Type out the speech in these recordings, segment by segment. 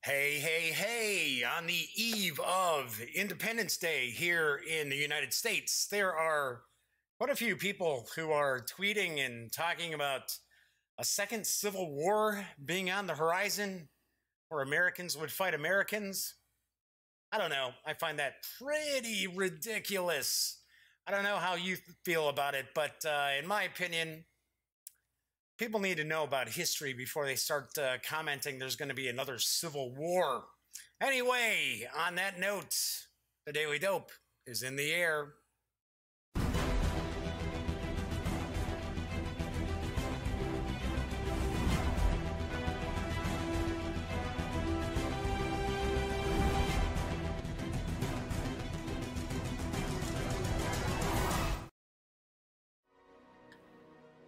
Hey, hey, hey! On the eve of Independence Day here in the United States, there are quite a few people who are tweeting and talking about a second civil war being on the horizon where Americans would fight Americans. I don't know. I find that pretty ridiculous. I don't know how you feel about it, but in my opinion, people need to know about history before they start commenting there's going to be another civil war. Anyway, on that note, the Daily Dope is in the air.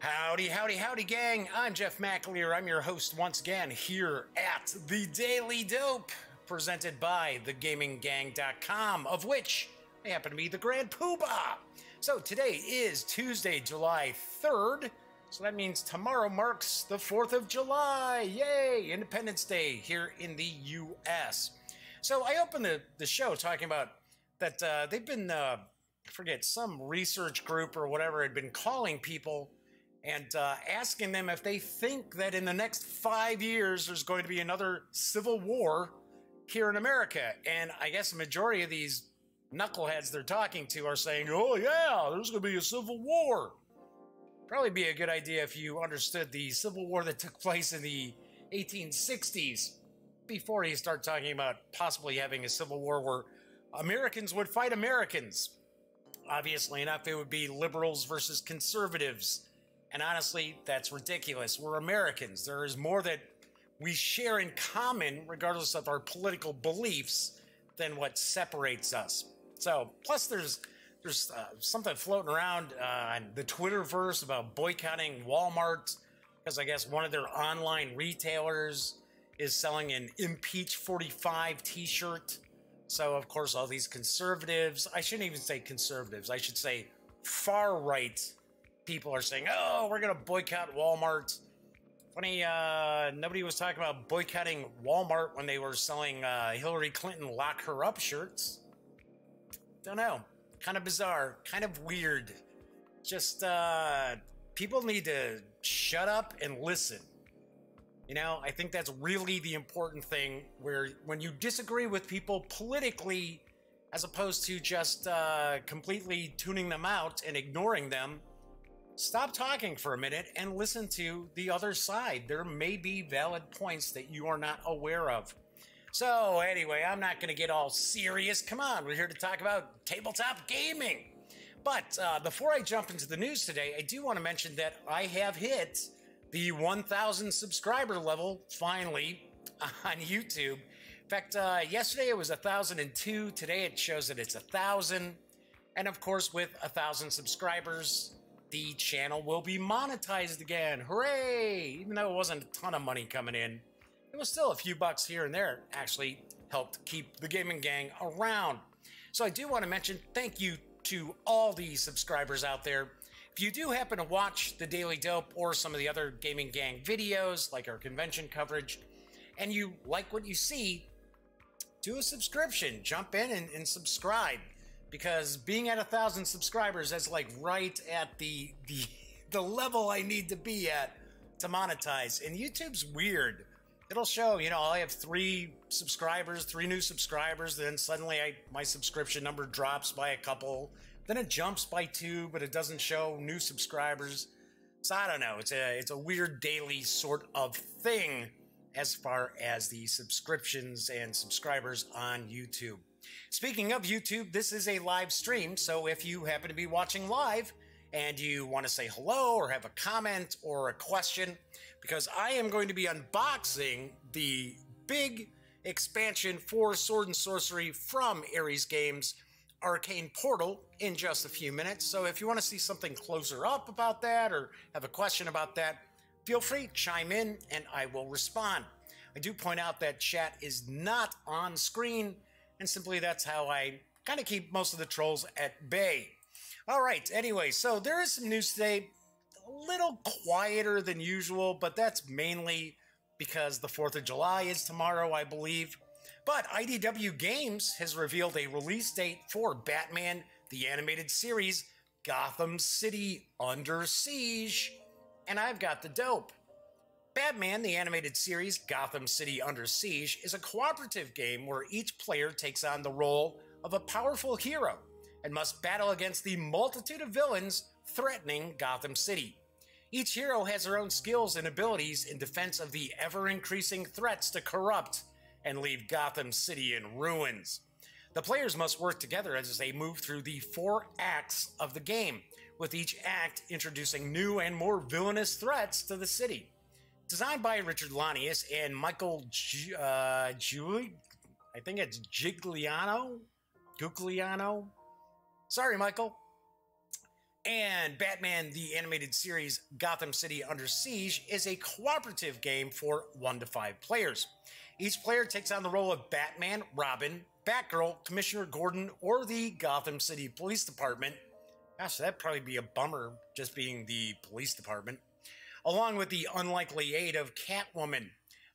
Howdy, howdy, howdy, gang. I'm Jeff McAleer. I'm your host once again here at the Daily Dope, presented by thegaminggang.com, of which I happen to be the Grand Poobah. So today is Tuesday, July 3rd. So that means tomorrow marks the 4th of July. Yay! Independence Day here in the U.S. So I opened the show talking about that they've been, I forget, some research group or whatever had been calling people and asking them if they think that in the next 5 years there's going to be another civil war here in America. And I guess the majority of these knuckleheads they're talking to are saying, oh yeah, there's going to be a civil war. Probably be a good idea if you understood the civil war that took place in the 1860s before you start talking about possibly having a civil war where Americans would fight Americans. Obviously enough, it would be liberals versus conservatives. And honestly, that's ridiculous. We're Americans. There is more that we share in common, regardless of our political beliefs, than what separates us. So, plus there's something floating around on the Twitterverse about boycotting Walmart because I guess one of their online retailers is selling an Impeach 45 t-shirt. So, of course, all these conservatives, I shouldn't even say conservatives, I should say far-right people are saying, oh, we're going to boycott Walmart. Funny, nobody was talking about boycotting Walmart when they were selling Hillary Clinton lock her up shirts. Don't know. Kind of bizarre. Kind of weird. Just, people need to shut up and listen. You know, I think that's really the important thing, where when you disagree with people politically, as opposed to just completely tuning them out and ignoring them, stop talking for a minute and listen to the other side. There may be valid points that you are not aware of. So anyway, I'm not going to get all serious. Come on, we're here to talk about tabletop gaming. But before I jump into the news today, I do want to mention that I have hit the 1,000 subscriber level, finally, on YouTube. In fact, yesterday it was 1,002. Today it shows that it's 1,000. And of course, with 1,000 subscribers, the channel will be monetized again. Hooray! Even though it wasn't a ton of money coming in, it was still a few bucks here and there. Actually helped keep the Gaming Gang around. So I do want to mention thank you to all the subscribers out there. If you do happen to watch the Daily Dope or some of the other Gaming Gang videos, like our convention coverage, and you like what you see, do a subscription. Jump in and subscribe. Because being at 1,000 subscribers, that's like right at the level I need to be at to monetize. And YouTube's weird. It'll show, you know, I have 3 subscribers, 3 new subscribers, then suddenly my subscription number drops by a couple. Then it jumps by 2, but it doesn't show new subscribers. So I don't know. It's a weird daily sort of thing as far as the subscriptions and subscribers on YouTube. Speaking of YouTube, this is a live stream, so if you happen to be watching live and you want to say hello or have a comment or a question, because I am going to be unboxing the big expansion for Sword and Sorcery from Ares Games, Arcane Portal, in just a few minutes. So if you want to see something closer up about that or have a question about that, feel free, chime in, and I will respond. I do point out that chat is not on screen, and simply that's how I kind of keep most of the trolls at bay. All right, anyway, so there is some news today, a little quieter than usual, but that's mainly because the 4th of July is tomorrow, I believe. But IDW Games has revealed a release date for Batman the Animated Series Gotham City Under Siege, and I've got the dope. Batman the Animated Series Gotham City Under Siege is a cooperative game where each player takes on the role of a powerful hero and must battle against the multitude of villains threatening Gotham City. Each hero has their own skills and abilities in defense of the ever-increasing threats to corrupt and leave Gotham City in ruins. The players must work together as they move through the 4 acts of the game, with each act introducing new and more villainous threats to the city. Designed by Richard Lanius and Michael I think it's Gugliano? Sorry, Michael. And Batman the Animated Series Gotham City Under Siege is a cooperative game for 1 to 5 players. Each player takes on the role of Batman, Robin, Batgirl, Commissioner Gordon, or the Gotham City Police Department. Gosh, that'd probably be a bummer, just being the police department. Along with the unlikely aid of Catwoman.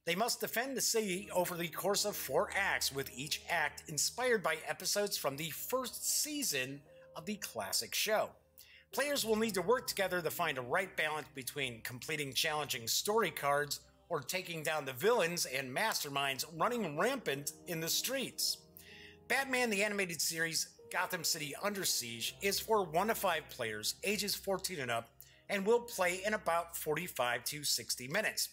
They must defend the city over the course of 4 acts, with each act inspired by episodes from the first season of the classic show. Players will need to work together to find a right balance between completing challenging story cards or taking down the villains and masterminds running rampant in the streets. Batman the Animated Series Gotham City Under Siege is for 1 to 5 players, ages 14 and up, and will play in about 45 to 60 minutes.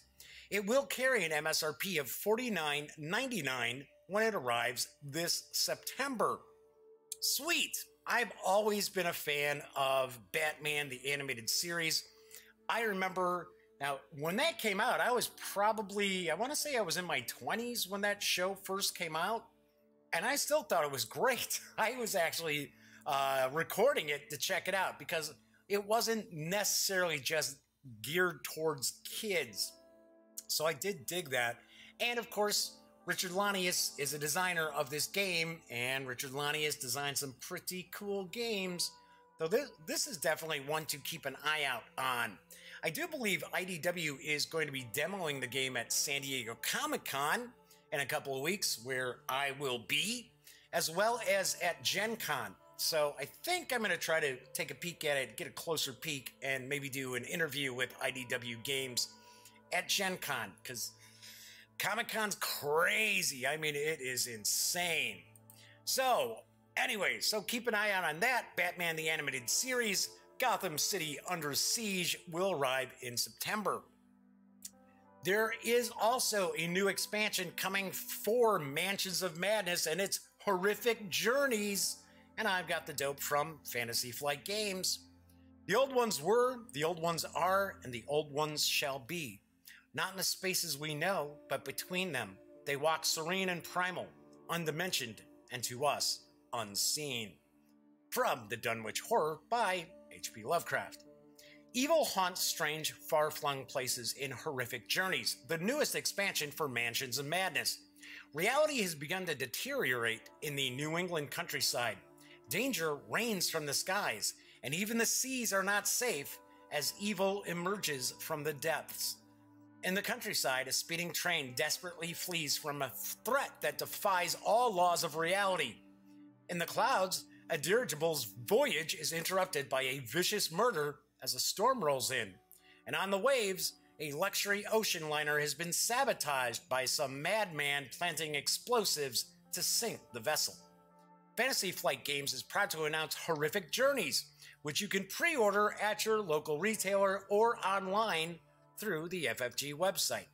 It will carry an MSRP of $49.99 when it arrives this September. Sweet! I've always been a fan of Batman the Animated Series. I remember, now, when that came out, I was probably, I want to say I was in my 20s when that show first came out, and I still thought it was great. I was actually recording it to check it out because it wasn't necessarily just geared towards kids. So I did dig that. And of course, Richard Lanius is a designer of this game, and Richard Lanius designed some pretty cool games. So this is definitely one to keep an eye out on. I do believe IDW is going to be demoing the game at San Diego Comic-Con in a couple of weeks, where I will be, as well as at Gen Con. So I think I'm going to try to take a peek at it, get a closer peek, and maybe do an interview with IDW Games at Gen Con, because Comic-Con's crazy. I mean, it is insane. So, anyway, so keep an eye out on that. Batman the Animated Series, Gotham City Under Siege, will arrive in September. There is also a new expansion coming for Mansions of Madness, and it's Horrific Journeys. And I've got the dope from Fantasy Flight Games. The old ones were, the old ones are, and the old ones shall be. Not in the spaces we know, but between them, they walk serene and primal, undimensioned, and to us, unseen. From the Dunwich Horror by H.P. Lovecraft. Evil haunts strange, far-flung places in Horrific Journeys, the newest expansion for Mansions of Madness. Reality has begun to deteriorate in the New England countryside. Danger rains from the skies, and even the seas are not safe as evil emerges from the depths. In the countryside, a speeding train desperately flees from a threat that defies all laws of reality. In the clouds, a dirigible's voyage is interrupted by a vicious murder as a storm rolls in. And on the waves, a luxury ocean liner has been sabotaged by some madman planting explosives to sink the vessel. Fantasy Flight Games is proud to announce Horrific Journeys, which you can pre-order at your local retailer or online through the FFG website.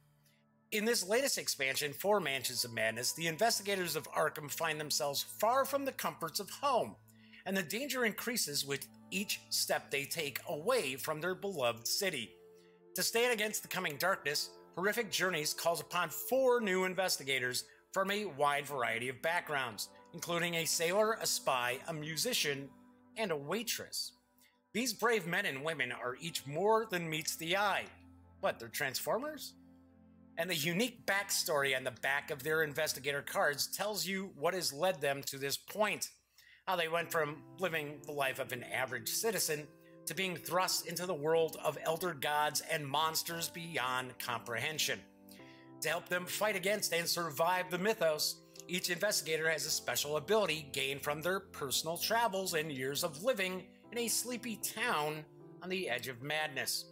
In this latest expansion for Mansions of Madness, the investigators of Arkham find themselves far from the comforts of home, and the danger increases with each step they take away from their beloved city. To stand against the coming darkness, Horrific Journeys calls upon 4 new investigators from a wide variety of backgrounds, including a sailor, a spy, a musician, and a waitress. These brave men and women are each more than meets the eye. What, they're Transformers? And the unique backstory on the back of their investigator cards tells you what has led them to this point. How they went from living the life of an average citizen to being thrust into the world of elder gods and monsters beyond comprehension. To help them fight against and survive the mythos, each investigator has a special ability gained from their personal travels and years of living in a sleepy town on the edge of madness.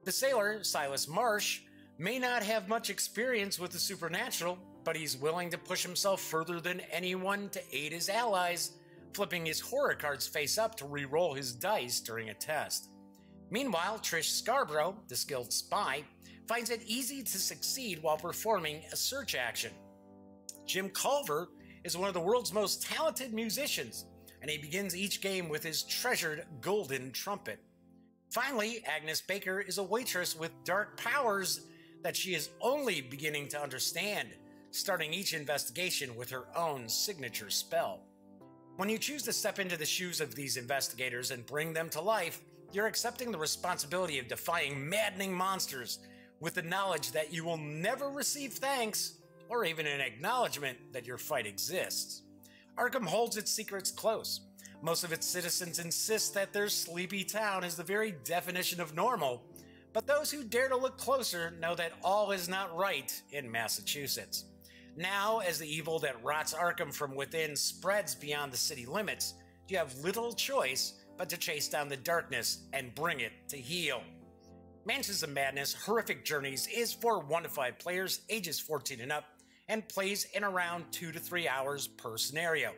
The sailor, Silas Marsh, may not have much experience with the supernatural, but he's willing to push himself further than anyone to aid his allies, flipping his horror cards face up to re-roll his dice during a test. Meanwhile, Trish Scarborough, the skilled spy, finds it easy to succeed while performing a search action. Jim Culver is one of the world's most talented musicians, and he begins each game with his treasured golden trumpet. Finally, Agnes Baker is a waitress with dark powers that she is only beginning to understand, starting each investigation with her own signature spell. When you choose to step into the shoes of these investigators and bring them to life, you're accepting the responsibility of defying maddening monsters with the knowledge that you will never receive thanks or even an acknowledgement that your fight exists. Arkham holds its secrets close. Most of its citizens insist that their sleepy town is the very definition of normal, but those who dare to look closer know that all is not right in Massachusetts. Now, as the evil that rots Arkham from within spreads beyond the city limits, you have little choice but to chase down the darkness and bring it to heel. Mansions of Madness Horrific Journeys is for 1 to 5 players ages 14 and up and plays in around 2 to 3 hours per scenario.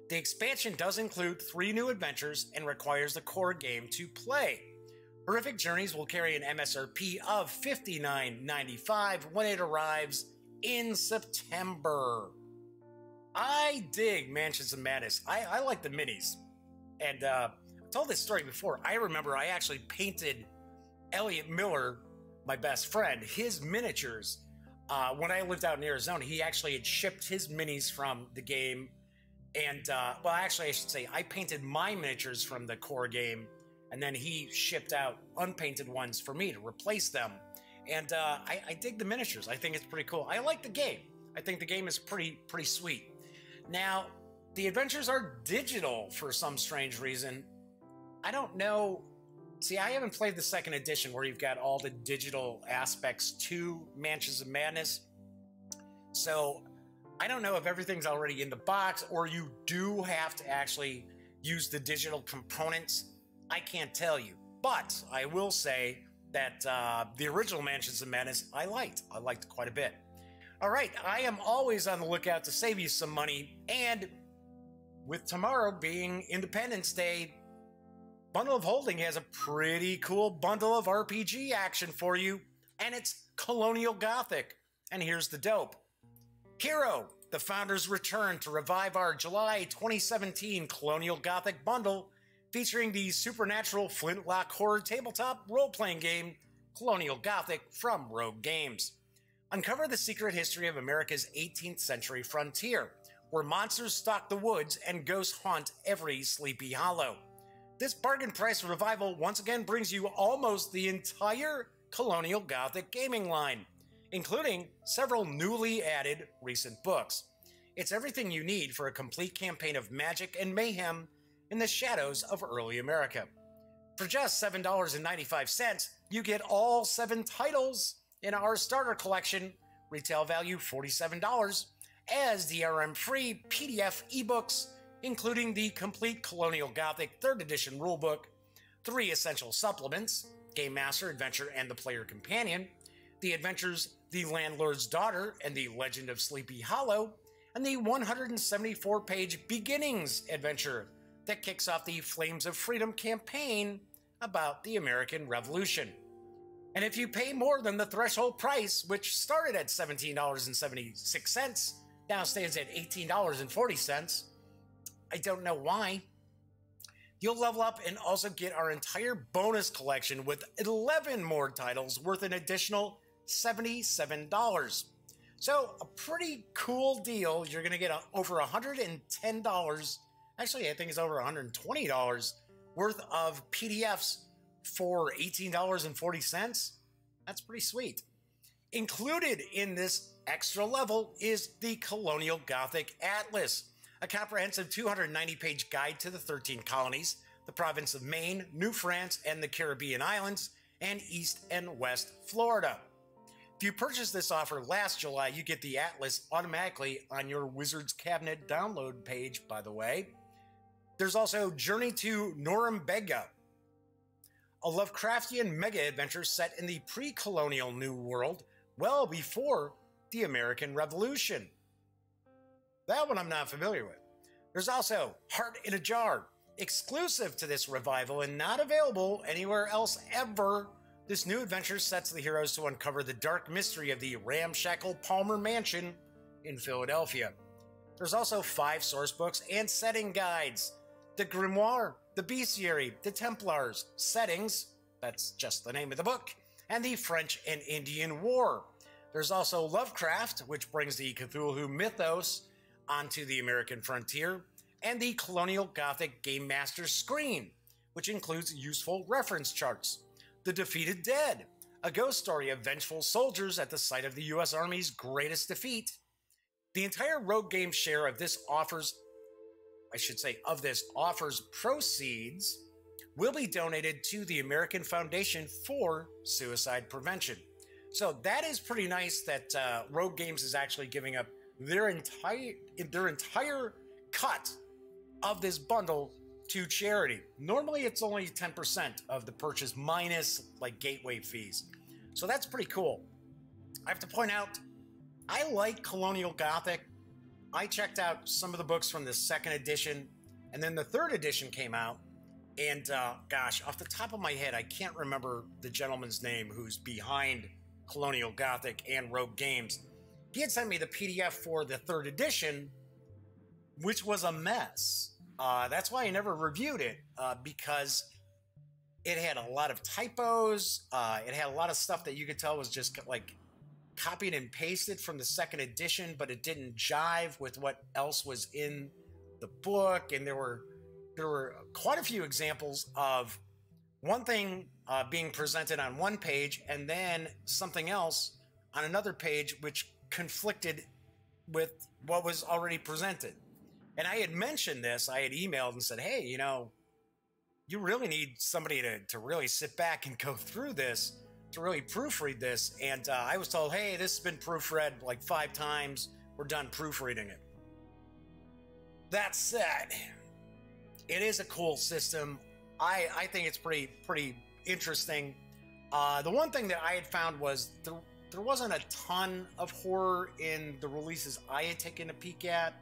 The expansion does include 3 new adventures and requires the core game to play. Horrific Journeys will carry an MSRP of $59.95 when it arrives in September. I dig Mansions of Madness. I like the minis. And I've told this story before. I remember I actually painted Elliot Miller, my best friend, his miniatures. When I lived out in Arizona, he actually had shipped his minis from the game. And, well, actually, I should say, I painted my miniatures from the core game, and then he shipped out unpainted ones for me to replace them. And I dig the miniatures. I think it's pretty cool. I like the game. I think the game is pretty sweet. Now, the adventures are digital for some strange reason. I don't know. See, I haven't played the 2nd edition where you've got all the digital aspects to Mansions of Madness. So I don't know if everything's already in the box or you do have to actually use the digital components. I can't tell you. But I will say that the original Mansions of Madness I liked quite a bit. All right, I am always on the lookout to save you some money, and with tomorrow being Independence Day, Bundle of Holding has a pretty cool bundle of RPG action for you, and it's Colonial Gothic. And here's the dope. Hero, the founders return to revive our July 2017 Colonial Gothic bundle, featuring the supernatural flintlock horror tabletop role-playing game, Colonial Gothic from Rogue Games. Uncover the secret history of America's 18th century frontier, where monsters stalk the woods and ghosts haunt every sleepy hollow. This bargain price revival once again brings you almost the entire Colonial Gothic gaming line, including several newly added recent books. It's everything you need for a complete campaign of magic and mayhem in the shadows of early America. For just $7.95, you get all 7 titles in our starter collection, retail value $47, as DRM-free PDF ebooks, including the complete Colonial Gothic 3rd edition rulebook, 3 essential supplements, Game Master, Adventure, and the Player Companion, the adventures The Landlord's Daughter and the Legend of Sleepy Hollow, and the 174-page Beginnings adventure that kicks off the Flames of Freedom campaign about the American Revolution. And if you pay more than the threshold price, which started at $17.76, now stands at $18.40, I don't know why, you'll level up and also get our entire bonus collection with 11 more titles worth an additional $77. So a pretty cool deal. You're going to get over $110, actually I think it's over $120 worth of PDFs for $18.40. That's pretty sweet. Included in this extra level is the Colonial Gothic Atlas, a comprehensive 290-page guide to the 13 colonies, the province of Maine, New France, and the Caribbean islands, and East and West Florida. If you purchased this offer last July, you get the Atlas automatically on your Wizard's Cabinet download page, by the way. There's also Journey to Norumbega, a Lovecraftian mega-adventure set in the pre-colonial New World, well before the American Revolution. That one I'm not familiar with. There's also Heart in a Jar, exclusive to this revival and not available anywhere else ever. This new adventure sets the heroes to uncover the dark mystery of the ramshackle Palmer Mansion in Philadelphia. There's also 5 source books and setting guides. The Grimoire, the Bestiary, the Templars, Settings, that's just the name of the book, and the French and Indian War. There's also Lovecraft, which brings the Cthulhu mythos onto the American frontier, and the Colonial Gothic Game Master Screen, which includes useful reference charts. The Defeated Dead, a ghost story of vengeful soldiers at the site of the U.S. Army's greatest defeat. The entire Rogue Games share of this offers proceeds will be donated to the American Foundation for Suicide Prevention. So that is pretty nice that Rogue Games is actually giving up their entire cut of this bundle to charity. Normally it's only 10% of the purchase minus like gateway fees. So that's pretty cool. I have to point out, I like Colonial Gothic. I checked out some of the books from the 2nd edition, and then the 3rd edition came out. And gosh, off the top of my head, I can't remember the gentleman's name who's behind Colonial Gothic and Rogue Games. He had sent me the PDF for the 3rd edition, which was a mess. That's why I never reviewed it, because it had a lot of typos. It had a lot of stuff that you could tell was just like copied and pasted from the 2nd edition, but it didn't jive with what else was in the book. And there were quite a few examples of one thing being presented on one page and then something else on another page, which conflicted with what was already presented. And I had mentioned this, I had emailed and said, hey, you know, you really need somebody to really sit back and go through this, to really proofread this. And I was told, hey, this has been proofread like 5 times. We're done proofreading it. That said, it is a cool system. I think it's pretty interesting. The one thing that I had found was there wasn't a ton of horror in the releases I had taken a peek at.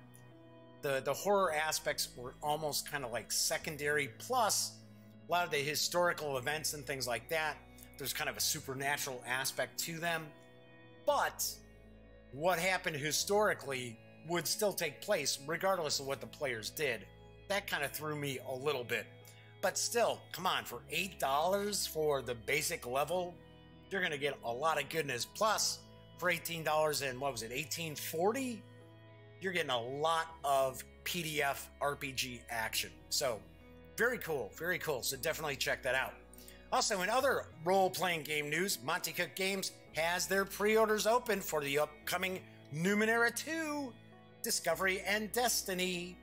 The horror aspects were almost kind of like secondary, plus a lot of the historical events and things like that. There's kind of a supernatural aspect to them. But what happened historically would still take place regardless of what the players did. That kind of threw me a little bit. But still, come on, for $8 for the basic level, you're going to get a lot of goodness. Plus, for $18 and what was it, $18.40? You're getting a lot of PDF RPG action. So very cool, very cool. So definitely check that out. Also, in other role-playing game news, Monte Cook Games has their pre-orders open for the upcoming Numenera 2, Discovery and Destiny.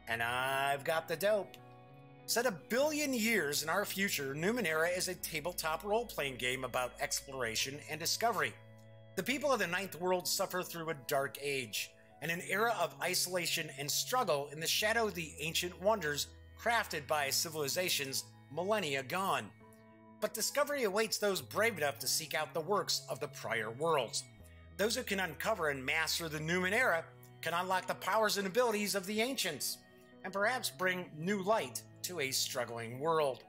And I've got the dope. Set 1 billion years in our future, Numenera is a tabletop role-playing game about exploration and discovery. The people of the Ninth World suffer through a dark age, and an era of isolation and struggle in the shadow of the ancient wonders crafted by civilizations millennia gone. But discovery awaits those brave enough to seek out the works of the prior worlds. Those who can uncover and master the Numenera can unlock the powers and abilities of the ancients, and perhaps bring new light to a struggling world.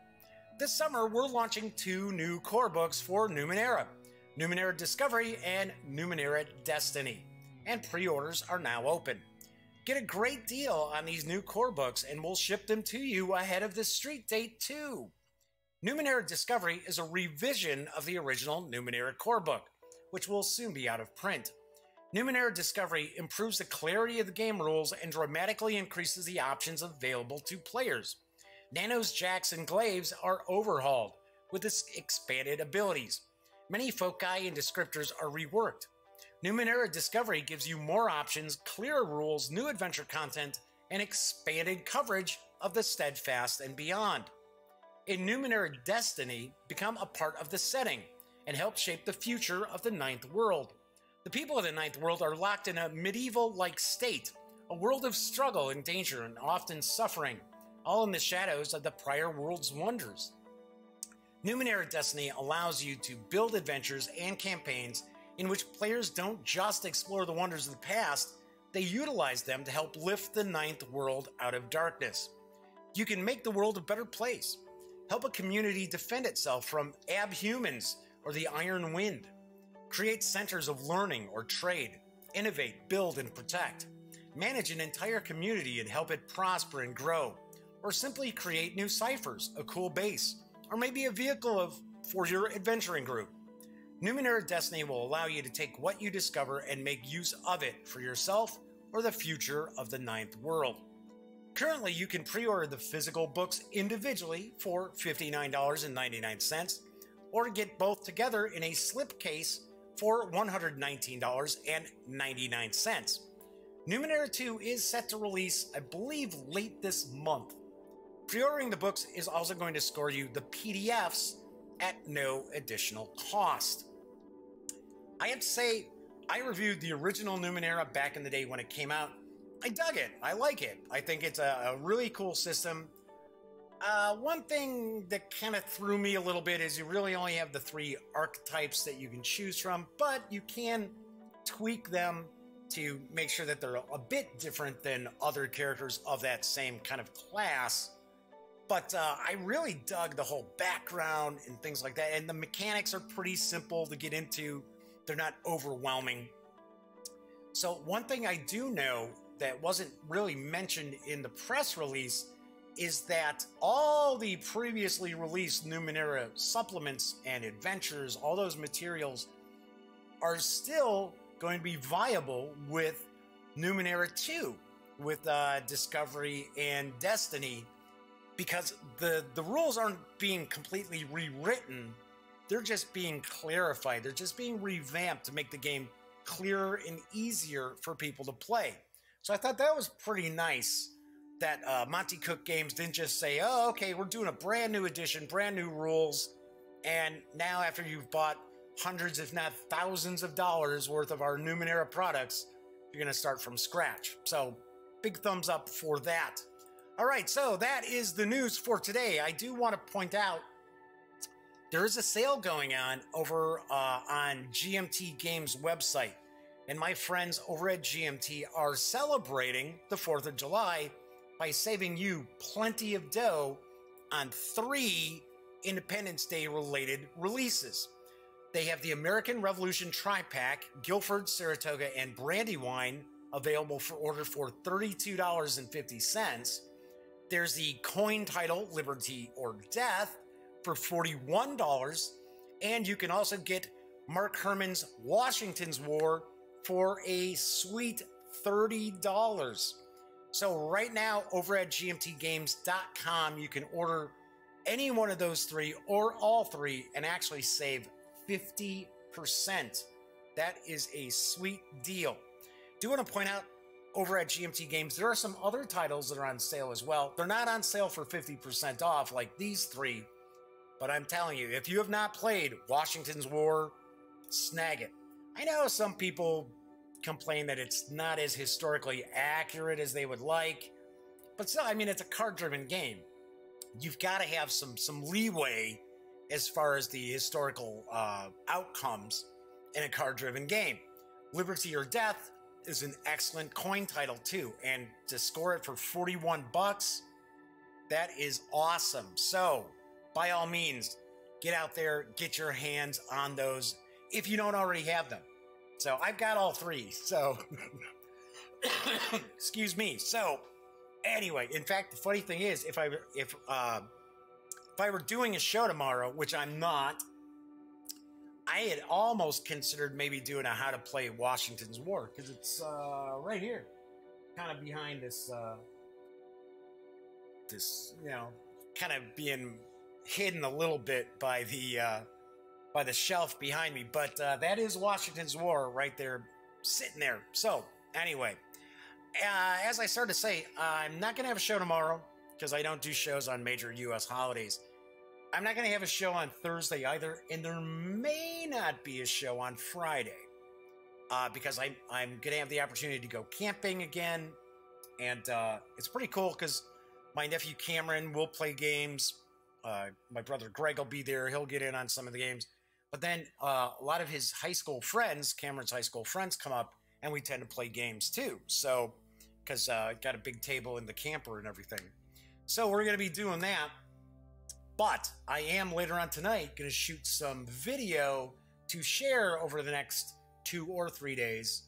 This summer, we're launching 2 new core books for Numenera, Numenera Discovery and Numenera Destiny, and pre-orders are now open. Get a great deal on these new core books and we'll ship them to you ahead of the street date too. Numenera Discovery is a revision of the original Numenera core book, which will soon be out of print. Numenera Discovery improves the clarity of the game rules and dramatically increases the options available to players. Nanos, Jacks, and Glaives are overhauled with expanded abilities. Many foci and descriptors are reworked. Numenera Discovery gives you more options, clearer rules, new adventure content, and expanded coverage of the Steadfast and beyond. In Numenera Destiny, become a part of the setting. and help shape the future of the Ninth World. The people of the Ninth World are locked in a medieval-like state, a world of struggle and danger and often suffering, all in the shadows of the prior world's wonders. Numenera Destiny allows you to build adventures and campaigns in which players don't just explore the wonders of the past, they utilize them to help lift the Ninth World out of darkness. You can make the world a better place, help a community defend itself from abhumans or the Iron Wind, create centers of learning or trade, innovate, build, and protect, manage an entire community and help it prosper and grow, or simply create new ciphers, a cool base, or maybe a vehicle for your adventuring group. Numenera Destiny will allow you to take what you discover and make use of it for yourself or the future of the Ninth World. Currently, you can pre-order the physical books individually for $59.99, or get both together in a slipcase for $119.99. Numenera 2 is set to release, I believe, late this month. Pre-ordering the books is also going to score you the PDFs at no additional cost. I have to say, I reviewed the original Numenera back in the day when it came out. I dug it. I like it. I think it's a really cool system. One thing that kind of threw me a little bit is you really only have the 3 archetypes that you can choose from, but you can tweak them to make sure that they're a bit different than other characters of that same kind of class. But I really dug the whole background and things like that, and the mechanics are pretty simple to get into. They're not overwhelming. So one thing I do know that wasn't really mentioned in the press release is that all the previously released Numenera supplements and adventures, all those materials, are still going to be viable with Numenera 2, with Discovery and Destiny, because the rules aren't being completely rewritten. They're just being clarified. They're just being revamped to make the game clearer and easier for people to play. So I thought that was pretty nice that Monte Cook Games didn't just say, oh, okay, we're doing a brand new edition, brand new rules, and now after you've bought hundreds, if not thousands of dollars worth of our Numenera products, you're going to start from scratch. So big thumbs up for that. All right, so that is the news for today. I do want to point out there is a sale going on over on GMT Games website. And my friends over at GMT are celebrating the 4th of July by saving you plenty of dough on 3 Independence Day related releases. They have the American Revolution Tri-Pack, Guilford, Saratoga, and Brandywine available for order for $32.50. There's the coin title, Liberty or Death, for $41. And you can also get Mark Herman's Washington's War for a sweet $30. So right now over at gmtgames.com, you can order any one of those 3 or all 3 and actually save 50%. That is a sweet deal. Do want to point out over at GMT Games, there are some other titles that are on sale as well. They're not on sale for 50% off like these 3, but I'm telling you, if you have not played Washington's War, snag it. I know some people complain that it's not as historically accurate as they would like, but still, I mean, it's a card-driven game. You've got to have some leeway as far as the historical outcomes in a card-driven game. Liberty or Death is an excellent coin title too, and to score it for 41 bucks, that is awesome. So, by all means, get out there, get your hands on those if you don't already have them. So I've got all 3. So excuse me. So anyway, in fact, the funny thing is, if I were doing a show tomorrow, which I'm not, I had almost considered maybe doing a how to play Washington's War, because it's right here, kind of behind this kind of being hidden a little bit by the shelf behind me, but that is Washington's War right there, sitting there. So anyway, as I started to say, I'm not going to have a show tomorrow because I don't do shows on major U.S. holidays. I'm not going to have a show on Thursday either, and there may not be a show on Friday because I'm going to have the opportunity to go camping again, and it's pretty cool because my nephew Cameron will play games. My brother Greg will be there. He'll get in on some of the games. But then a lot of his high school friends, Cameron's high school friends, come up, and we tend to play games too. So, because got a big table in the camper and everything. So we're going to be doing that. But I am later on tonight going to shoot some video to share over the next 2 or 3 days.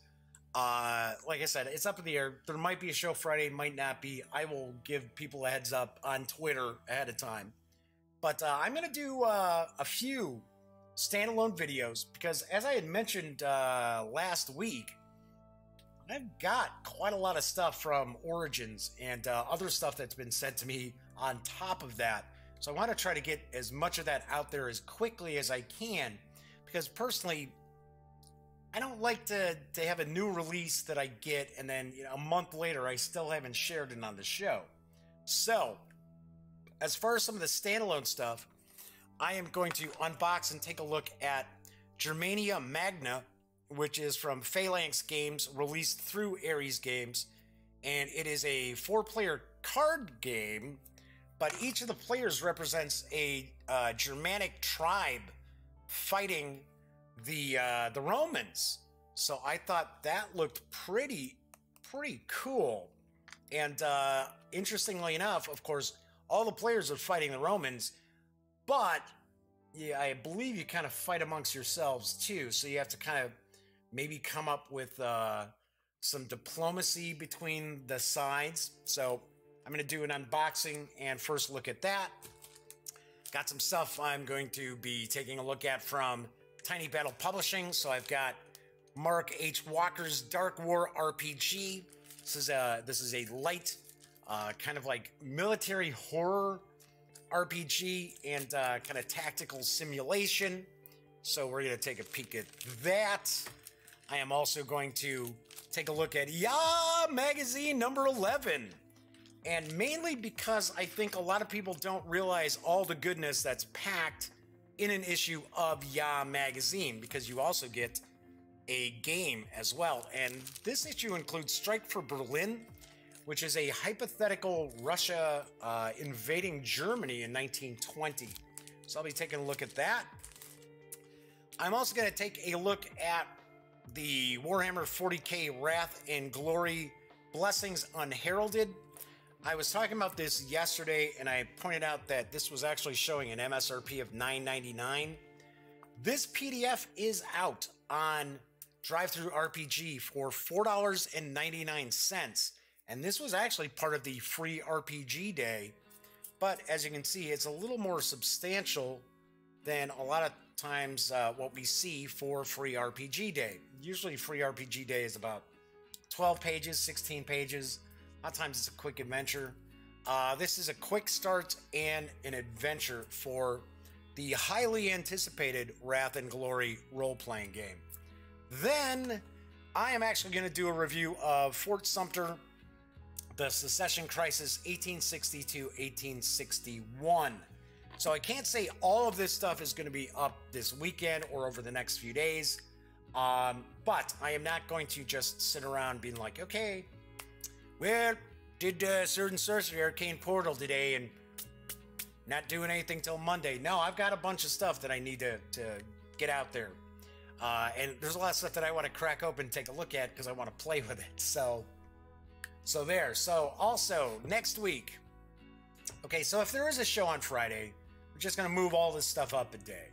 Like I said, it's up in the air. There might be a show Friday, might not be. I will give people a heads up on Twitter ahead of time. But I'm going to do a few standalone videos because, as I had mentioned last week, I've got quite a lot of stuff from Origins and other stuff that's been sent to me on top of that. So I want to try to get as much of that out there as quickly as I can because personally, I don't like to have a new release that I get and then a month later I still haven't shared it on the show. So as far as some of the standalone stuff, I am going to unbox and take a look at Germania Magna, which is from Phalanx Games, released through Ares Games. And it is a 4-player card game, but each of the players represents a Germanic tribe fighting the Romans. So I thought that looked pretty cool. And interestingly enough, of course, all the players are fighting the Romans, but yeah, I believe you kind of fight amongst yourselves too. So you have to kind of maybe come up with some diplomacy between the sides. So I'm going to do an unboxing and first look at that. Got some stuff I'm going to be taking a look at from Tiny Battle Publishing. So I've got Mark H. Walker's Dark War RPG. This is a light, kind of like military horror RPG and kind of tactical simulation. So we're going to take a peek at that. I am also going to take a look at YA Magazine number 11. And mainly because I think a lot of people don't realize all the goodness that's packed in an issue of YA Magazine, because you also get a game as well. And this issue includes Strike for Berlin, which is a hypothetical Russia invading Germany in 1920. So I'll be taking a look at that. I'm also going to take a look at the Warhammer 40k Wrath and Glory Blessings Unheralded. I was talking about this yesterday, and I pointed out that this was actually showing an MSRP of $9.99. This PDF is out on Drive-Thru RPG for $4.99, and this was actually part of the free RPG day. But as you can see, it's a little more substantial than a lot of times what we see for free RPG day. Usually free RPG day is about 12 pages, 16 pages. A lot of times it's a quick adventure. This is a quick start and an adventure for the highly anticipated Wrath and Glory role-playing game. Then I am actually going to do a review of Fort Sumter, the Secession Crisis 1860-1861. So I can't say all of this stuff is going to be up this weekend or over the next few days, but I am not going to just sit around being like, okay, well, did Sword Sorcery Arcane Portal today and not doing anything till Monday. No, I've got a bunch of stuff that I need to get out there. And there's a lot of stuff that I want to crack open and take a look at because I want to play with it. So there. So also, next week. Okay, so if there is a show on Friday, we're just going to move all this stuff up a day.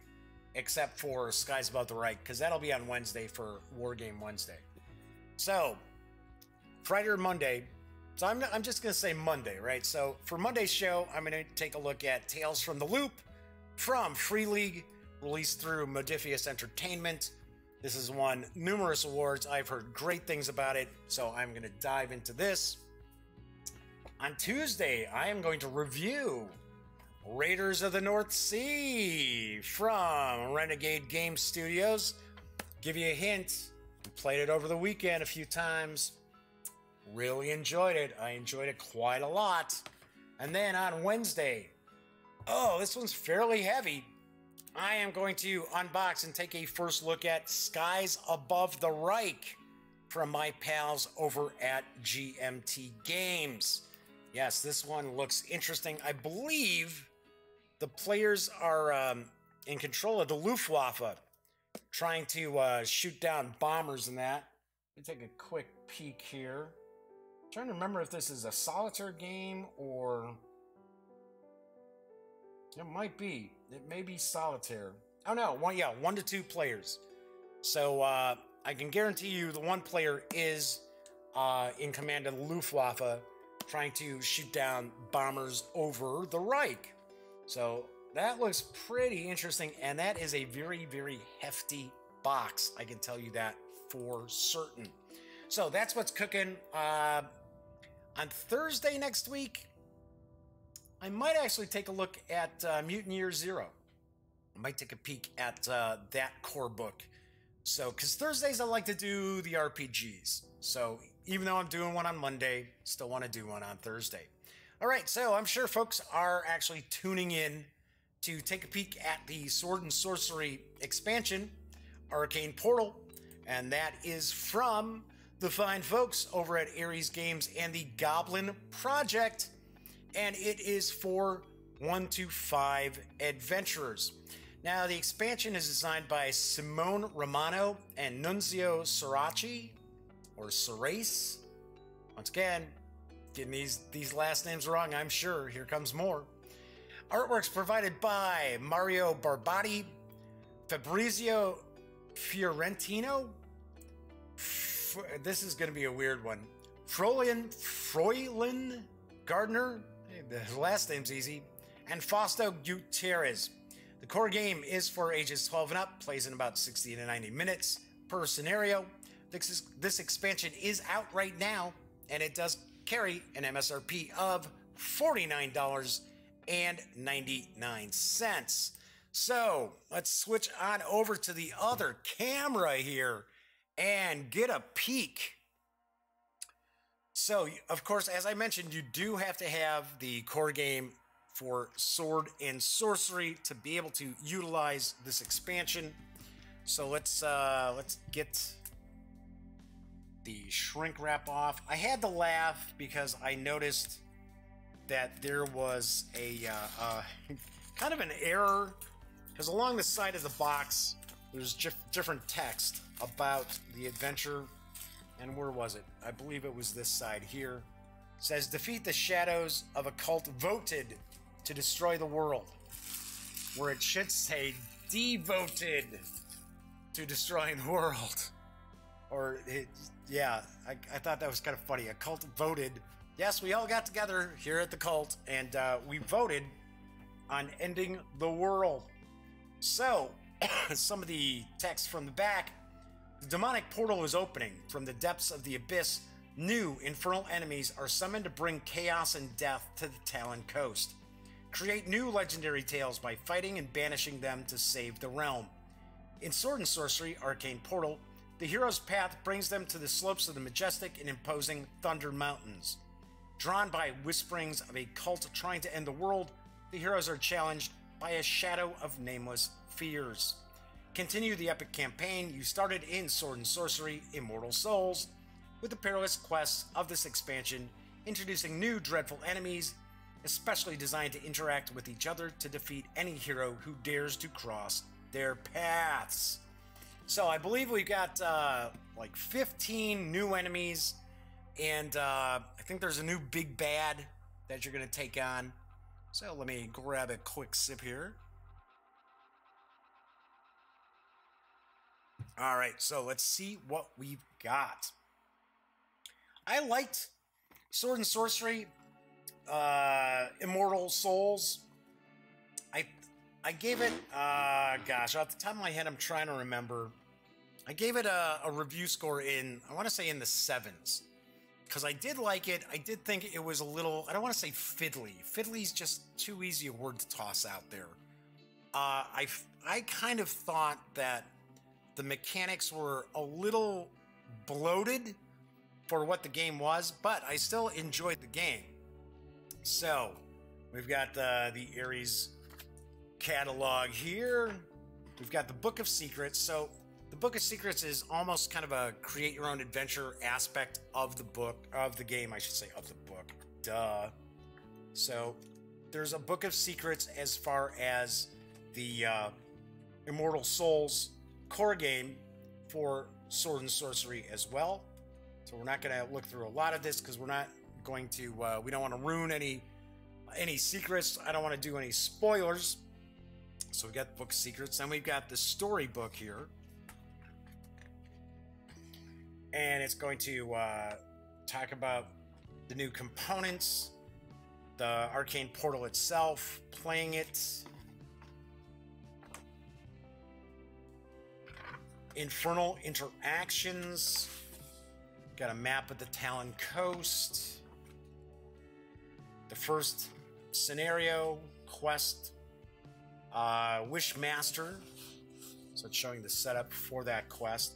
Except for Skies Above the Right, because that'll be on Wednesday for Wargame Wednesday. So, Friday or Monday. So I'm just going to say Monday, right? So for Monday's show, I'm going to take a look at Tales from the Loop from Free League, released through Modifius Entertainment. This has won numerous awards. I've heard great things about it, so I'm going to dive into this. On Tuesday, I am going to review Raiders of the North Sea from Renegade Game Studios. Give you a hint, we played it over the weekend a few times. Really enjoyed it. I enjoyed it quite a lot. And then on Wednesday, Oh, this one's fairly heavy. I am going to unbox and take a first look at Skies Above the Reich from my pals over at GMT Games. Yes, this one looks interesting. I believe the players are in control of the Luftwaffe, trying to shoot down bombers and that. Let me take a quick peek here. I'm trying to remember if this is a solitaire game or... It might be. It may be solitaire. Oh no, 1 to 2 players. So I can guarantee you the one player is in command of the Luftwaffe, trying to shoot down bombers over the Reich. So that looks pretty interesting, and that is a very, very hefty box. I can tell you that for certain. So that's what's cooking. On Thursday next week, I might actually take a look at Mutant Year Zero. I might take a peek at that core book. So, because Thursdays I like to do the RPGs. So, even though I'm doing one on Monday, still want to do one on Thursday. All right, so I'm sure folks are actually tuning in to take a peek at the Sword and Sorcery expansion, Arcane Portal, and that is from the fine folks over at Ares Games and the Goblin Project. And it is for 1 to 5 adventurers. Now, the expansion is designed by Simone Romano and Nunzio Sirachi, or Serace. Once again, getting these last names wrong, I'm sure. Here comes more. Artworks provided by Mario Barbati, Fabrizio Fiorentino. This is going to be a weird one. Froylin Gardner. The last name's easy. And Fausto Gutierrez. The core game is for ages 12 and up, plays in about 60 to 90 minutes per scenario. This expansion is out right now, and it does carry an MSRP of $49.99. So let's switch on over to the other camera here and get a peek. So, of course, as I mentioned, you do have to have the core game for Sword and Sorcery to be able to utilize this expansion. So let's get the shrink wrap off. I had to laugh because I noticed that there was a kind of an error, because along the side of the box there's different text about the adventure. And where was it? I believe it was this side here. It says, defeat the shadows of a cult voted to destroy the world. Where it should say, devoted to destroying the world. Or, I thought that was kind of funny. A cult voted. Yes, we all got together here at the cult, and we voted on ending the world. So, some of the text from the back. The demonic portal is opening. From the depths of the abyss, new infernal enemies are summoned to bring chaos and death to the Talon Coast. Create new legendary tales by fighting and banishing them to save the realm. In Sword and Sorcery, Arcane Portal, the hero's path brings them to the slopes of the majestic and imposing Thunder Mountains. Drawn by whisperings of a cult trying to end the world, the heroes are challenged by a shadow of nameless fears. Continue the epic campaign you started in Sword and Sorcery Immortal Souls with the perilous quests of this expansion, introducing new dreadful enemies, especially designed to interact with each other to defeat any hero who dares to cross their paths. So I believe we've got like 15 new enemies, and I think there's a new big bad that you're going to take on. So let me grab a quick sip here. All right, so let's see what we've got. I liked Sword and Sorcery, Immortal Souls. I gave it, gosh, off the top of my head, I'm trying to remember. I gave it a review score in, I want to say in the 7s. Because I did like it. I did think it was a little, I don't want to say fiddly. Fiddly's just too easy a word to toss out there. I kind of thought that the mechanics were a little bloated for what the game was, but I still enjoyed the game. So, we've got the Ares catalog here. We've got the Book of Secrets. So the Book of Secrets is almost kind of a create your own adventure aspect of the book, of the game, I should say, of the book. Duh. So there's a Book of Secrets as far as the Immortal Souls core game for Sword and Sorcery as well. So we're not going to look through a lot of this because we're not going to, we don't want to ruin any secrets. I don't want to do any spoilers. So we got the Book of Secrets. Then we've got the storybook here. And it's going to talk about the new components, the Arcane Portal itself, playing it, infernal interactions, got a map of the Talon Coast, the first scenario, quest, Wishmaster, so it's showing the setup for that quest.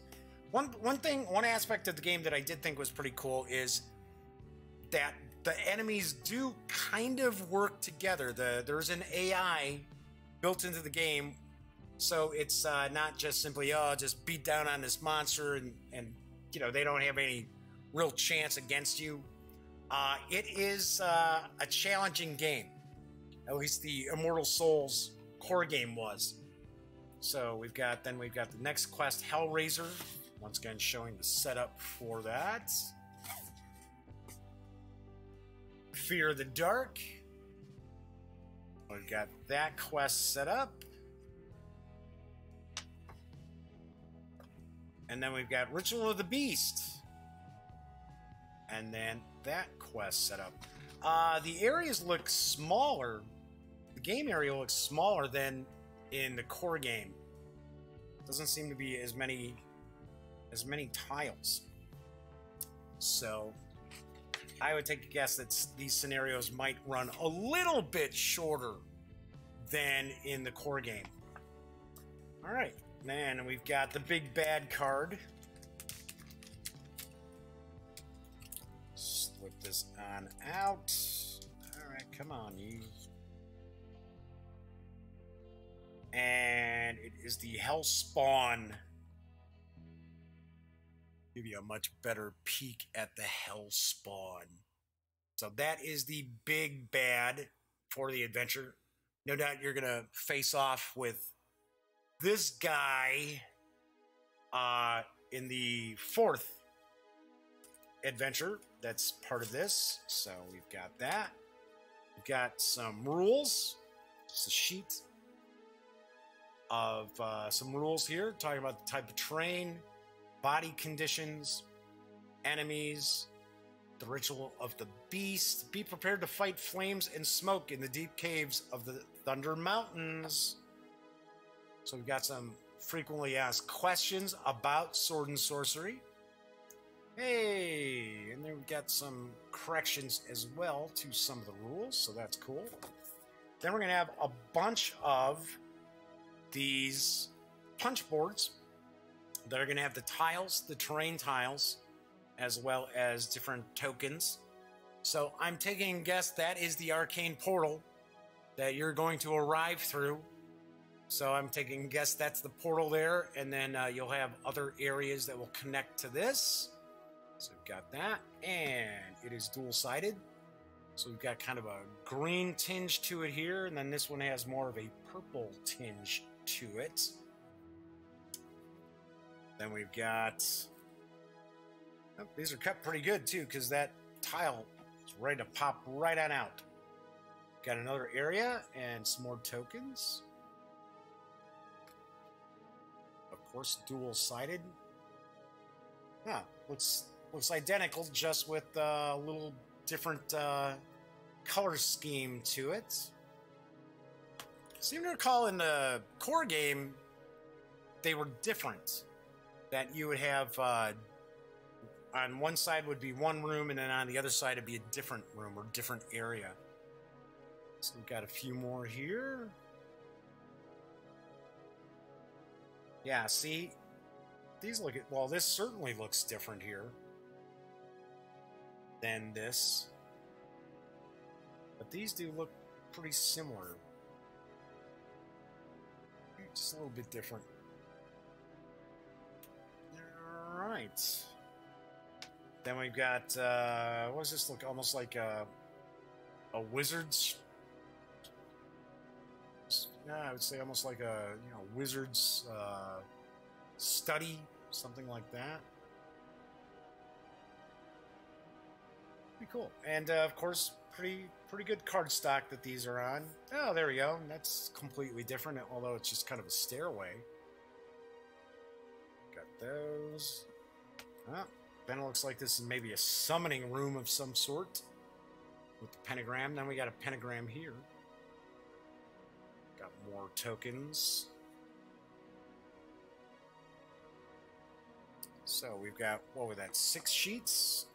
One aspect of the game that I did think was pretty cool is that the enemies do kind of work together. There's an AI built into the game, so it's not just simply, oh, just beat down on this monster and you know, they don't have any real chance against you. It is a challenging game. At least the Immortal Souls core game was. So we've got the next quest, Hellraiser. Once again, showing the setup for that. Fear of the Dark. We've got that quest set up. And then we've got Ritual of the Beast. And then that quest set up. The areas look smaller. The game area looks smaller than in the core game. Doesn't seem to be as many tiles. So I would take a guess that these scenarios might run a little bit shorter than in the core game. All right, then we've got the big bad card. Slip this on out. All right, come on, you. And it is the Hellspawn. Give you a much better peek at the Hellspawn. So that is the big bad for the adventure. No doubt you're going to face off with this guy in the fourth adventure that's part of this. So we've got that. We've got some rules. Just a sheet of some rules here talking about the type of terrain, body conditions, enemies, the ritual of the beast. Be prepared to fight flames and smoke in the deep caves of the Thunder Mountains. So we've got some frequently asked questions about Sword and Sorcery. Hey, and then we've got some corrections as well to some of the rules, so that's cool. Then we're going to have a bunch of these punch boards that are going to have the tiles, the terrain tiles, as well as different tokens. So I'm taking a guess that is the Arcane Portal that you're going to arrive through. So I'm taking a guess that's the portal there, and then you'll have other areas that will connect to this. So we've got that, and it is dual-sided. So we've got kind of a green tinge to it here, and then this one has more of a purple tinge to it. Then we've got, oh, these are cut pretty good too, because that tile is ready to pop right on out. Got another area and some more tokens. Of course, dual-sided. Ah, looks identical, just with a little different color scheme to it. Seem to recall in the core game they were different. That you would have on one side would be one room, and then on the other side would be a different room or different area. So we've got a few more here. Yeah, see, these look at, well, this certainly looks different here than this, but these do look pretty similar. Just a little bit different. All right. Then we've got, what does this look? Almost like a wizard's. Yeah, I would say almost like a wizard's study, something like that. Pretty cool, and of course, pretty good card stock that these are on. Oh, there we go. That's completely different, although it's just kind of a stairway. Got those. Oh, then it looks like this is maybe a summoning room of some sort with the pentagram. Then we got a pentagram here. Got more tokens. So we've got, what was that, 6 sheets?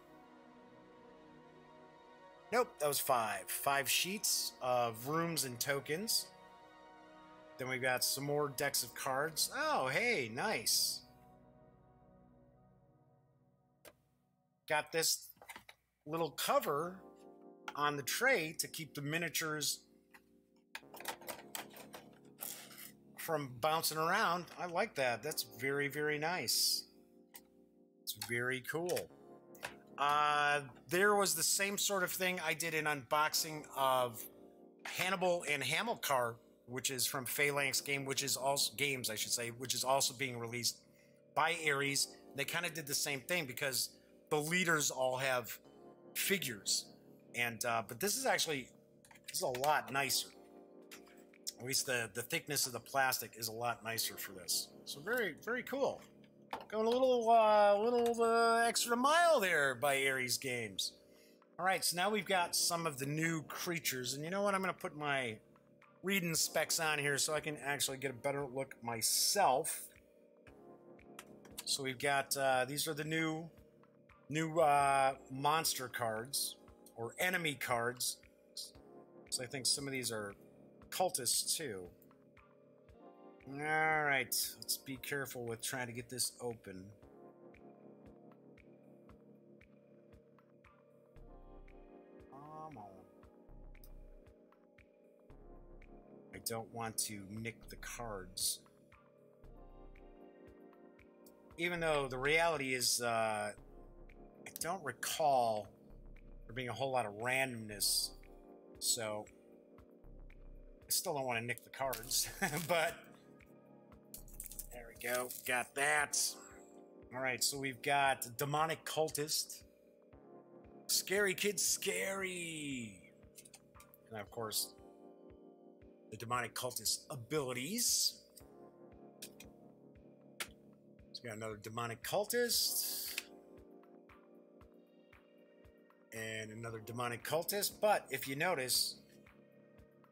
Nope, that was 5. 5 sheets of rooms and tokens. Then we've got some more decks of cards. Oh, hey, nice. Got this little cover on the tray to keep the miniatures from bouncing around. I like that. That's very, very nice. It's very cool. There was the same sort of thing I did an unboxing of Hannibal and Hamilcar, which is from Phalanx Game, which is also Games, I should say, which is also being released by Ares. They kind of did the same thing because the leaders all have figures, and but this is a lot nicer. At least the thickness of the plastic is a lot nicer for this. So very, very cool. Going a little extra mile there by Ares Games. All right, so now we've got some of the new creatures, and you know what? I'm going to put my reading specs on here so I can actually get a better look myself. So we've got these are the new monster cards or enemy cards. So I think some of these are cultists too. All right, let's be careful with trying to get this open. Come on. I don't want to nick the cards. Even though the reality is, I don't recall there being a whole lot of randomness, so I still don't want to nick the cards, but there we go, got that. All right, so we've got Demonic Cultist, Scary Kid Scary, and of course, the Demonic Cultist abilities. So we got another Demonic Cultist, and another Demonic Cultist, but if you notice,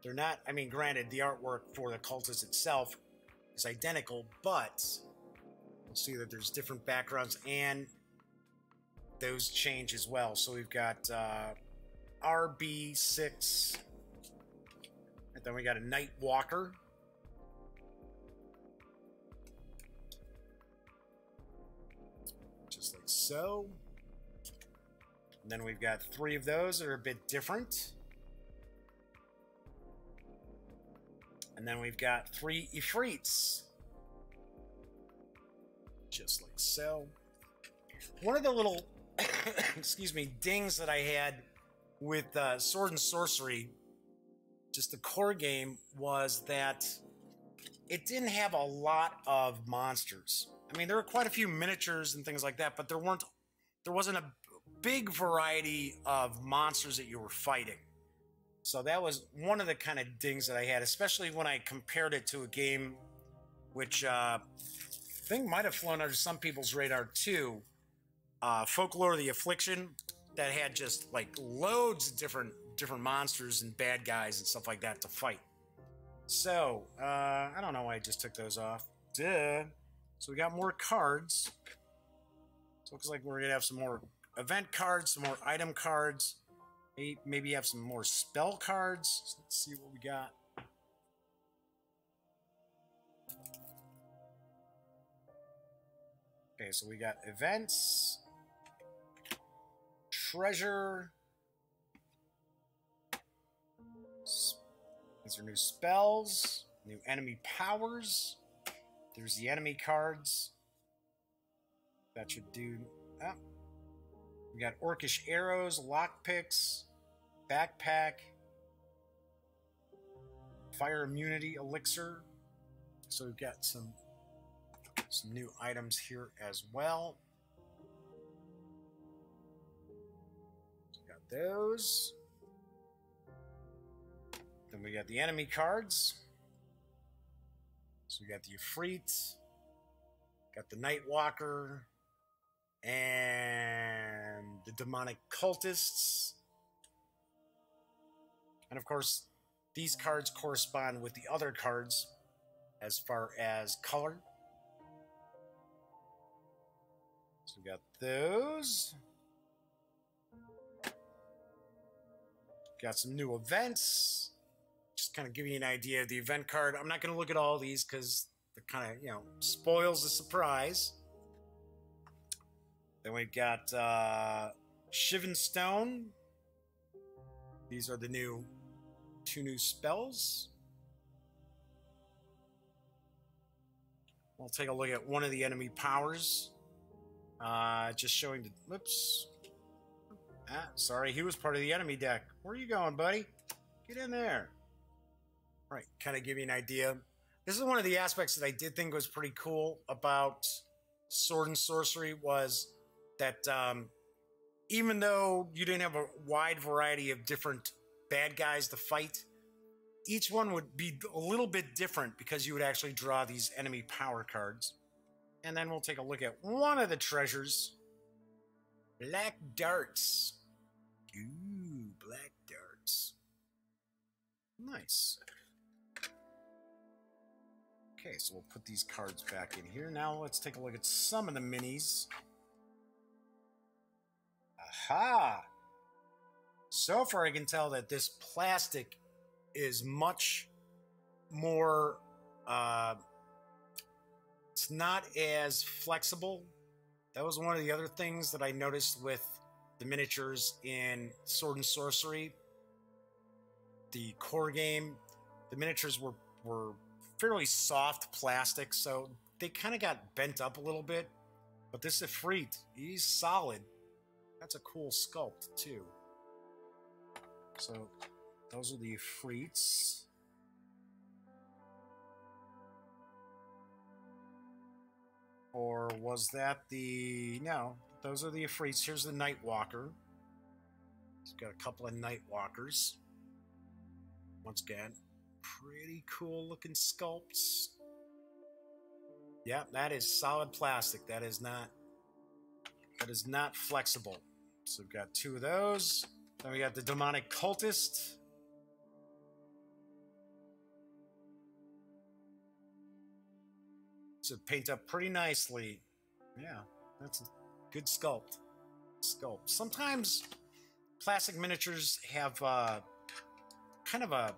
they're not, I mean, granted, the artwork for the cultist itself is identical, but you'll see that there's different backgrounds and those change as well. So we've got RB6, and then we got a Night Walker. Just like so. And then we've got 3 of those that are a bit different. And then we've got 3 Ifrits. Just like so. One of the little, excuse me, dings that I had with Sword and Sorcery, just the core game, was that it didn't have a lot of monsters. I mean, there were quite a few miniatures and things like that, but there wasn't a big variety of monsters that you were fighting. So that was one of the kind of dings that I had, especially when I compared it to a game which I think might have flown under some people's radar too, Folklore of the Affliction, that had just like loads of different monsters and bad guys and stuff like that to fight. So, I don't know why I just took those off. Duh. So we got more cards. So it looks like we're going to have some more event cards, some more item cards. Maybe have some more spell cards. So let's see what we got. Okay, so we got events, treasure. These are new spells, New enemy powers. There's the enemy cards. That should do... Oh. We got orcish arrows, lockpicks, backpack, fire immunity elixir. So we've got some new items here as well. Got those. Then we got the enemy cards. So we got the Ifrit, got the Nightwalker, and the Demonic Cultists. And of course, these cards correspond with the other cards as far as color. So we got those. Got some new events. Just kind of give you an idea of the event card. I'm not going to look at all these because it kind of, spoils the surprise. Then we've got Shivan Stone. These are the two new spells. We'll take a look at one of the enemy powers. Just showing the... Whoops. Sorry, he was part of the enemy deck. Where are you going, buddy? Get in there. Right, kind of give you an idea. This is one of the aspects that I did think was pretty cool about Sword and Sorcery was that even though you didn't have a wide variety of different bad guys to fight, each one would be a little bit different because you would actually draw these enemy power cards. And then we'll take a look at one of the treasures. Black darts. Ooh, black darts. Nice. Okay, so we'll put these cards back in here. Now let's take a look at some of the minis. Aha! So far I can tell that this plastic is much more... it's not as flexible. That was one of the other things that I noticed with the miniatures in Sword and Sorcery. The core game, the miniatures were fairly soft plastic, so they kind of got bent up a little bit. But this Ifrit, he's solid. That's a cool sculpt, too. So, those are the Ifrits. Or was that the... No, those are the Ifrits. Here's the Nightwalker. He's got a couple of Nightwalkers. Once again, pretty cool looking sculpts. Yeah, that is solid plastic. That is not flexible. So we've got two of those. Then we got the Demonic Cultist. So paint up pretty nicely. Yeah, that's a good sculpt. Sometimes plastic miniatures have kind of a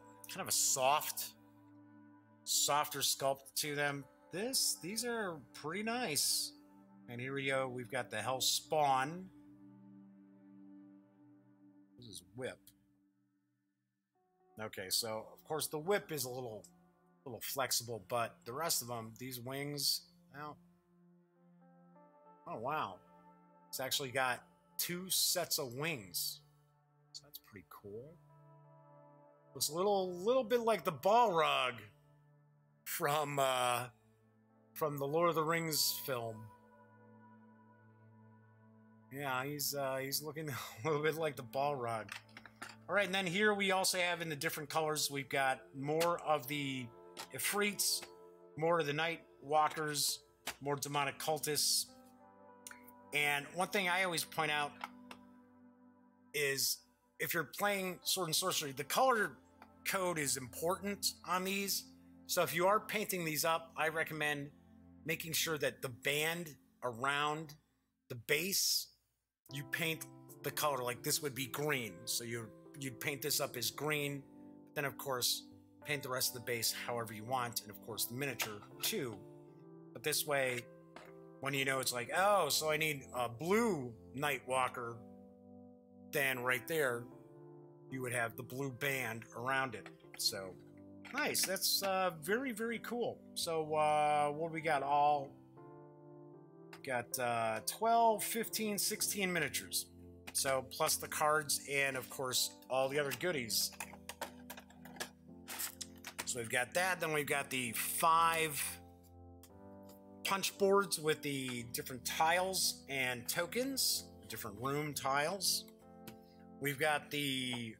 softer sculpt to them. These are pretty nice. And here we go. We've got the Hell Spawn. This is Whip. Okay, so of course the Whip is a little flexible, but the rest of them, these wings, well, oh wow, it's actually got two sets of wings. So that's pretty cool. Looks a little bit like the Balrog from the Lord of the Rings film. Yeah, he's looking a little bit like the Balrog. All right, and then here we also have in the different colors, we've got more of the Ifrits, more of the Night Walkers, more Demonic Cultists. And one thing I always point out is if you're playing Sword and Sorcery, the color code is important on these. So if you are painting these up, I recommend making sure that the band around the base, you paint the color, like this would be green. So you'd paint this up as green, but then of course, paint the rest of the base however you want, and of course the miniature too. But this way, when you know it's like, oh, so I need a blue Nightwalker, then right there, you would have the blue band around it. So Nice. That's very, very cool. So what do we got? Got 12, 15, 16 miniatures. So plus the cards and, of course, all the other goodies. So we've got that. Then we've got the 5 punch boards with the different tiles and tokens, different room tiles. We've got the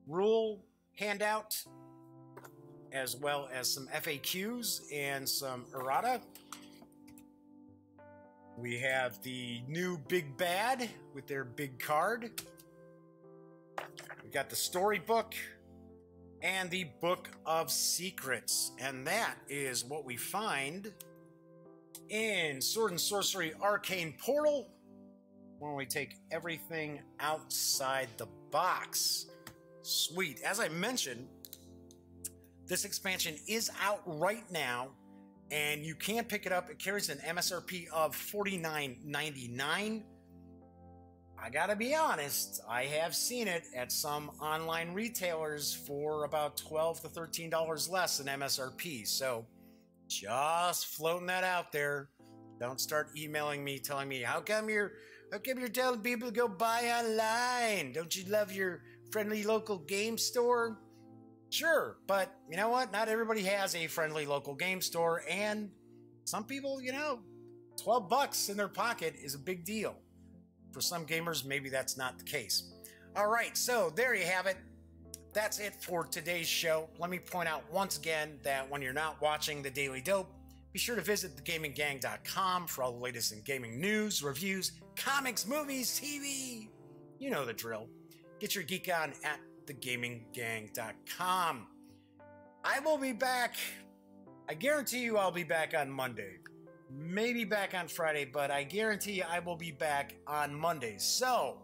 rule handout, as well as some FAQs and some errata. We have the new Big Bad with their big card. We've got the storybook and the Book of Secrets. And that is what we find in Sword and Sorcery Arcane Portal when we take everything outside the box. Sweet. As I mentioned, this expansion is out right now, and you can pick it up. It carries an MSRP of $49.99. I gotta be honest, I have seen it at some online retailers for about $12 to $13 less than MSRP. So just floating that out there. Don't start emailing me telling me, how come you're telling people to go buy online? Don't you love your friendly local game store? Sure, but you know what? Not everybody has a friendly local game store, and some people, $12 in their pocket is a big deal. For some gamers, maybe that's not the case. All right, so there you have it. That's it for today's show. Let me point out once again that when you're not watching The Daily Dope, be sure to visit thegaminggang.com for all the latest in gaming news, reviews, comics, movies, TV. You know the drill. Get your geek on at thegaminggang.com. I will be back. I guarantee you I'll be back on Monday. Maybe back on Friday, but I guarantee I will be back on Monday. So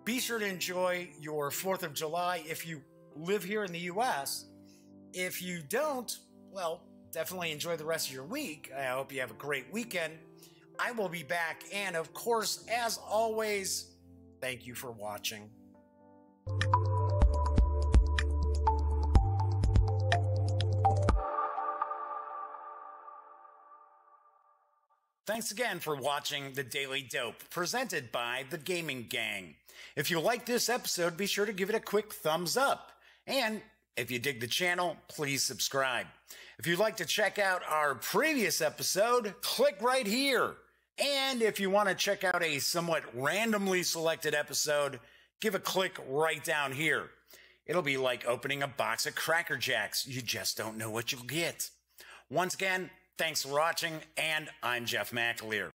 be sure to enjoy your 4th of July if you live here in the U.S. If you don't, well, definitely enjoy the rest of your week. I hope you have a great weekend. I will be back. And of course, as always, thank you for watching. Thanks again for watching The Daily Dope, presented by The Gaming Gang. If you like this episode, be sure to give it a quick thumbs up. And if you dig the channel, please subscribe. If you'd like to check out our previous episode, click right here. And if you want to check out a somewhat randomly selected episode, give a click right down here. It'll be like opening a box of Cracker Jacks. You just don't know what you'll get. Once again, thanks for watching, and I'm Jeff McAleer.